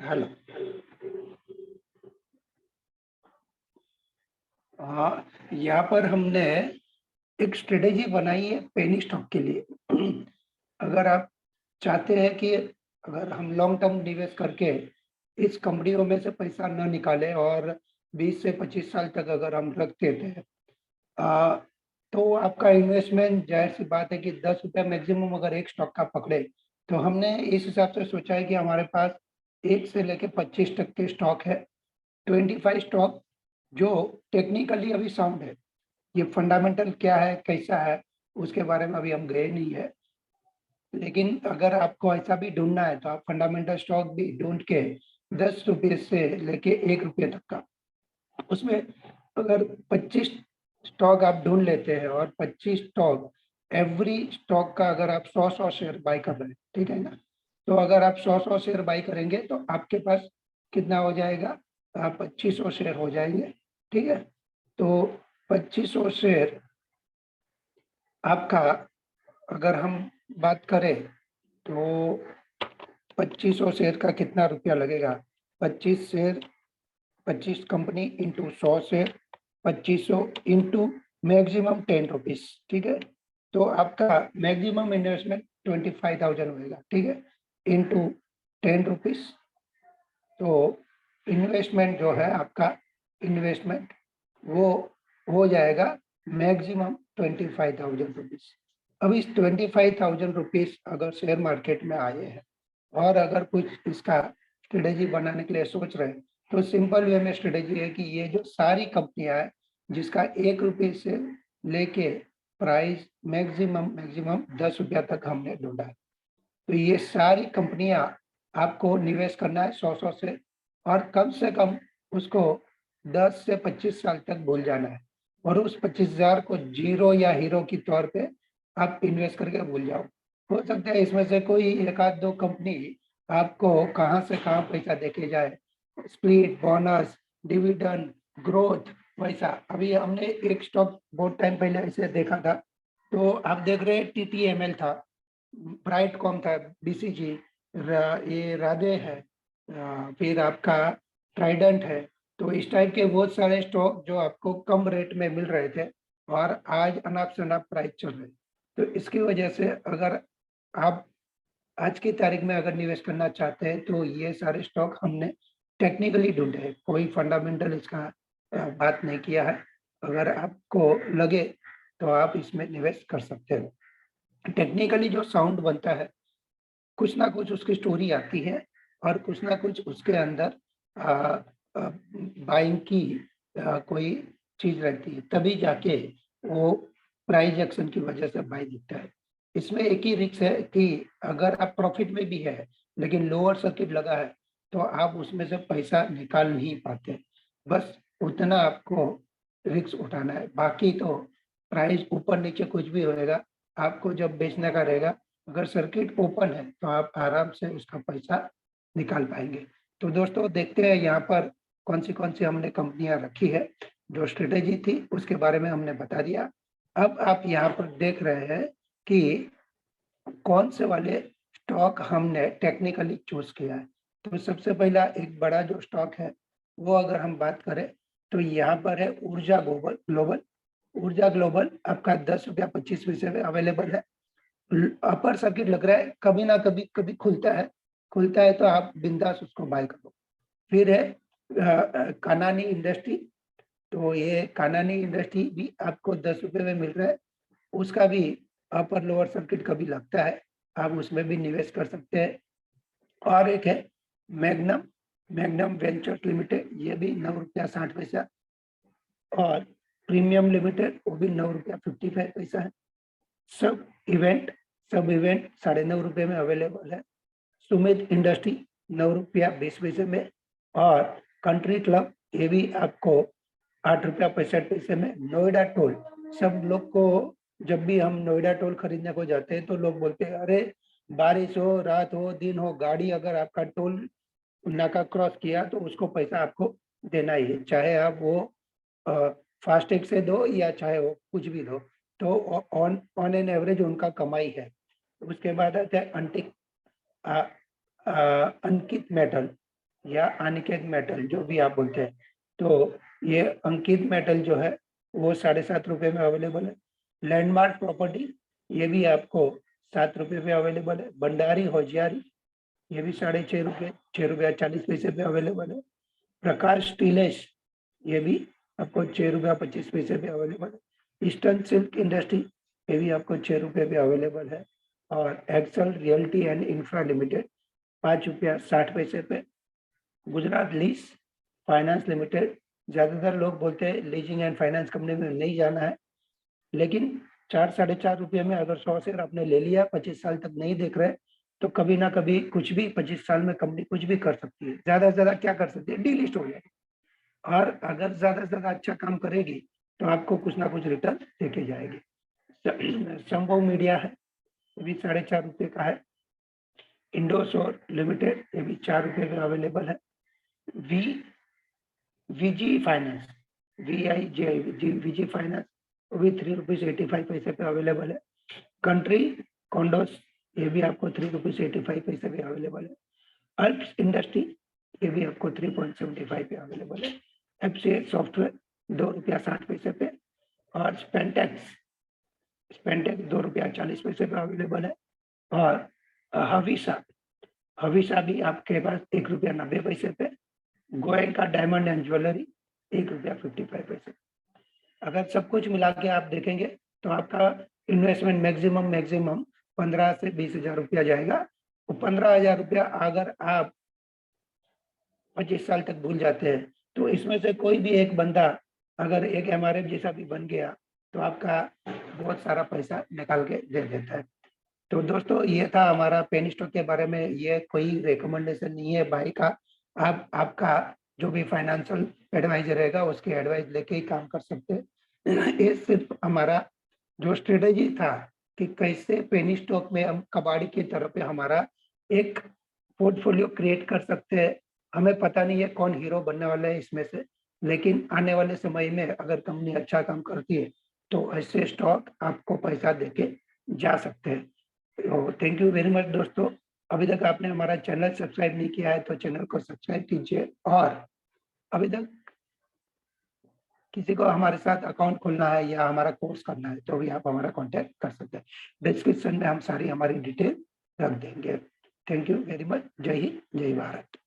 Hello. यहाँ पर हमने एक स्ट्रेटेजी बनाई है पेनी स्टॉक के लिए। अगर आप चाहते हैं कि अगर हम लॉन्ग टर्म निवेश करके इस कंपनियों में से पैसा न निकालें और 20 से 25 साल तक अगर हम रखते थे, आ, तो आपका इन्वेस्टमेंट जाहिर सी बात है कि 10 रुपया मैक्सिमम अगर एक स्टॉक का पकड़े, तो हमने इस हिसाब से सोचा है कि हमारे पास 1 से लेकर 25 तक के स्टॉक है। 25 स्टॉक जो टेक्निकली अभी साउंड है। ये फंडामेंटल क्या है, कैसा है, उसके बारे में अभी हम गए नहीं है। लेकिन अगर आपको ऐसा भी ढूंढना है तो आप फंडामेंटल स्टॉक भी ढूंढ के 10 रुपये से लेके 1 रुपये तक का, उसमें अगर 25 स्टॉक आप ढूंढ लेते हैं और 25 स्टॉक, एवरी स्टॉक का अगर आप 100 शेयर बाय कर रहे हैं, ठीक है ना। तो अगर आप 100 शेयर बाय करेंगे तो आपके पास कितना हो जाएगा, 2500 शेयर हो जाएंगे। ठीक है। तो 2500 शेयर आपका, अगर हम बात करें तो 2500 शेयर का कितना रुपया लगेगा। 25 share, 25 company into 100 share, 2500 into maximum 10 rupees. ठीक है। तो आपका मैक्सिमम इन्वेस्टमेंट 25,000 होगा। ठीक है। Into 10 rupees. तो इन्वेस्टमेंट जो है आपका, इन्वेस्टमेंट वो हो जाएगा मैक्सिमम 25,000 रुपीज। अब इस 25,000 रुपीज अगर शेयर मार्केट में आए हैं और अगर कुछ इसका स्ट्रेटेजी बनाने के लिए सोच रहे हैं, तो सिंपल वे में स्ट्रेटेजी है कि ये जो सारी कंपनियां हैं जिसका 1 रुपये से लेके प्राइस मैक्सिमम मैक्सिमम 10 रुपया तक हमने ढूंढा है, तो ये सारी कंपनियां आपको निवेश करना है 100 से, और कम से कम उसको 10 से 25 साल तक भूल जाना है। और उस 25,000 को जीरो या हीरो की तौर पे आप इन्वेस्ट करके भूल जाओ। हो सकता है इसमें से कोई एक आध दो कंपनी आपको कहाँ से कहाँ पैसा देके जाए, स्प्लिट, बोनस, डिविडेंड, ग्रोथ, वैसा। अभी हमने एक स्टॉक बहुत टाइम पहले ऐसे देखा था, तो आप देख रहे हैं TTML था, ब्राइटकॉम था, BCG, ये राधे है, फिर आपका ट्राइडेंट है। तो इस टाइप के बहुत सारे स्टॉक जो आपको कम रेट में मिल रहे थे और आज अनाप शनाप प्राइस चल रहे। तो इसकी वजह से अगर आप आज की तारीख में अगर निवेश करना चाहते हैं तो ये सारे स्टॉक हमने टेक्निकली ढूंढे हैं, कोई फंडामेंटल इसका बात नहीं किया है। अगर आपको लगे तो आप इसमें निवेश कर सकते हो। टेक्निकली जो साउंड बनता है, कुछ ना कुछ उसकी स्टोरी आती है और कुछ ना कुछ उसके अंदर बाइंग की कोई चीज रहती है, तभी जाके वो प्राइस एक्शन की वजह से बाई दिखता है। इसमें एक ही रिस्क है कि अगर आप प्रॉफिट में भी है लेकिन लोअर सर्किट लगा है तो आप उसमें से पैसा निकाल नहीं पाते। बस उतना आपको रिस्क उठाना है, बाकी तो प्राइस ऊपर नीचे कुछ भी होएगा, आपको जब बेचने का रहेगा, अगर सर्किट ओपन है तो आप आराम से उसका पैसा निकाल पाएंगे। तो दोस्तों देखते हैं यहाँ पर कौन सी हमने कंपनियां रखी है। जो स्ट्रेटेजी थी उसके बारे में हमने बता दिया। अब आप यहाँ पर देख रहे हैं कि कौन से वाले स्टॉक हमने टेक्निकली चूज किया है। तो सबसे पहला एक बड़ा जो स्टॉक है वो अगर हम बात करें तो यहाँ पर है ऊर्जा ग्लोबल। ऊर्जा ग्लोबल आपका 10 रुपया 25 पैसे में अवेलेबल है। अपर सर्किट लग रहा है, कभी ना कभी कभी खुलता है तो आप बिंदास उसको बाय करो। फिर है कानानी इंडस्ट्री। तो ये कानानी इंडस्ट्री भी आपको 10 रुपये में मिल रहा है, उसका भी अपर लोअर सर्किट कभी लगता है, आप उसमें भी निवेश कर सकते हैं। और एक है मैग्नम मैग्नम वेंचर्स लिमिटेड, ये भी 9 रुपया 60 पैसा। और प्रीमियम लिमिटेड, वो भी 9 रुपया 55 पैसा है। सब इवेंट सब इवेंट 9.5 रुपये में अवेलेबल है। सुमित इंडस्ट्री 9 रुपया 20 पैसे में। और कंट्री क्लब, ये भी आपको 8 रुपया 65 पैसे में। नोएडा टोल, सब लोग को जब भी हम नोएडा टोल खरीदने को जाते हैं तो लोग बोलते हैं अरे बारिश हो, रात हो, दिन हो, गाड़ी अगर आपका टोल नाका क्रॉस किया तो उसको पैसा आपको देना ही है, चाहे आप वो फास्टैग से दो या चाहे वो कुछ भी दो। तो ऑन ऑन एन एवरेज उनका कमाई है। उसके बाद आता है अंकित मेटल। या अनिकेत मेटल जो भी आप बोलते हैं। तो ये अंकित मेटल जो है वो 7.5 रुपये में अवेलेबल है। लैंडमार्क प्रॉपर्टी ये भी आपको 7 रुपये पे अवेलेबल है। भंडारी होशियारी ये भी 6.5 रुपये, 6 रुपया 40 पैसे पे अवेलेबल है। प्रकाश स्टीलेश ये भी आपको 6 रुपया 25 पैसे पे अवेलेबल है। ईस्टर्न सिल्क इंडस्ट्री ये भी आपको 6 रुपये पे अवेलेबल है। और Axel Realty and Infra Limited 5 रुपया 60 पैसे पे। गुजरात लीज फाइनेंस लिमिटेड, ज्यादातर लोग बोलते हैं लीजिंग एंड फाइनेंस कंपनी में नहीं जाना है, लेकिन 4 साढ़े 4 रुपये में अगर 100 शेयर आपने ले लिया, 25 साल तक नहीं देख रहे, तो कभी ना कभी कुछ भी 25 साल में कंपनी कुछ भी कर सकती है। ज्यादा से ज्यादा क्या कर सकती है, डीलिस्ट हो जाएगी। और अगर ज्यादा से ज्यादा अच्छा काम करेगी तो आपको कुछ ना कुछ रिटर्न देके जाएगी। संभव मीडिया है, ये भी 4.5 रुपये का है। इंडोसोर लिमिटेड ये भी 4 रुपये में अवेलेबल है। V VG Finance, VG Finance वो भी 3 रुपीज 85 पैसे पे अवेलेबल है। कंट्री कॉन्डोस ये भी आपको 3 रुपीज 85 पैसे पे अवेलेबल है। अल्प्स इंडस्ट्री ये भी आपको 3.75 पे अवेलेबल है। एफसीएल सॉफ्टवेयर 2 रुपया 60 पैसे पे। और स्पेंटेक्स 2 रुपया 40 पैसे पे अवेलेबल है। और हविसा हविसा भी आपके पास 1 रुपया 90 पैसे पे। गोयनका डायमंड एंड ज्वेलरी 1 रुपया 55 पैसे। अगर सब कुछ मिला के आप देखेंगे तो आपका इन्वेस्टमेंट मैक्सिमम 15 से 20 हजार रुपया जाएगा। तो 15 हजार रुपया अगर आप 25 साल तक भूल जाते हैं, तो इसमें से कोई भी एक बंदा अगर एक एमआरएफ जैसा भी बन गया तो आपका बहुत सारा पैसा निकाल के दे देता है। तो दोस्तों ये था हमारा पेनी स्टॉक के बारे में। ये कोई रिकमेंडेशन नहीं है भाई का, आप आपका जो भी फाइनेंशियल एडवाइजर रहेगा उसके एडवाइस लेके ही काम कर सकते हैं। ये सिर्फ हमारा जो स्ट्रेटेजी था कि कैसे पेनी स्टॉक में हम कबाड़ी की तरह पे हमारा एक पोर्टफोलियो क्रिएट कर सकते हैं। हमें पता नहीं है कौन हीरो बनने वाला है इसमें से, लेकिन आने वाले समय में अगर कंपनी अच्छा काम करती है तो ऐसे स्टॉक आपको पैसा देके जा सकते हैं। तो थैंक यू वेरी मच दोस्तों। अभी तक आपने हमारा चैनल सब्सक्राइब नहीं किया है तो चैनल को सब्सक्राइब कीजिए। और अभी तक किसी को हमारे साथ अकाउंट खोलना है या हमारा कोर्स करना है तो भी आप हमारा कांटेक्ट कर सकते हैं। डिस्क्रिप्शन में हम सारी हमारी डिटेल रख देंगे। Thank you very much. जय हिंद, जय भारत।